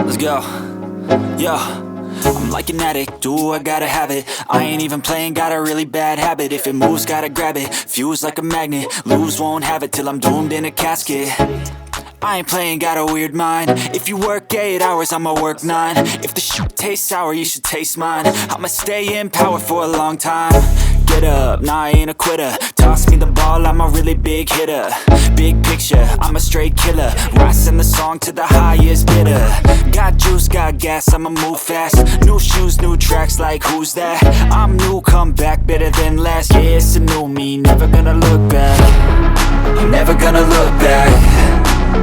Let's go. Yo, I'm like an addict, do I gotta have it. I ain't even playing, got a really bad habit. If it moves, gotta grab it, fuse like a magnet. Lose, won't have it till I'm doomed in a casket. I ain't playing, got a weird mind. If you work 8 hours, I'ma work 9. If the shit tastes sour, you should taste mine. I'ma stay in power for a long time. Get up, nah, I ain't a quitter. Toss me the ball, I'm a really big hitter. Big picture, I'm a straight killer. Rising the song to the highest bidder. Got juice, got gas, I'ma move fast. New shoes, new tracks, like who's that? I'm new, come back, better than last. Yeah, it's a new me, never gonna look back. I'm never gonna look back.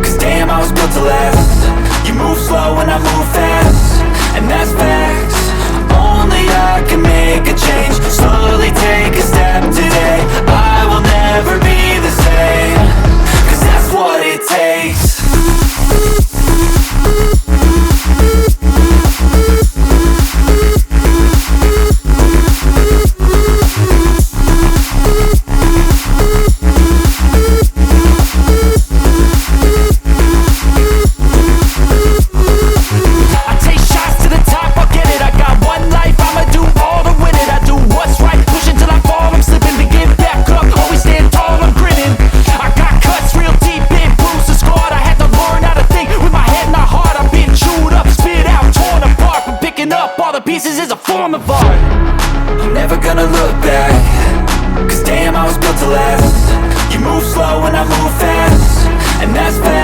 Cause damn, I was built to last. You move slow and I move fast, and that's facts. Only I can make a change. Slowly take a step today. I will never be the same. Cause that's what it takes. Pieces is a form of art. I'm never gonna look back. Cause damn, I was built to last. You move slow and I move fast, and that's fast.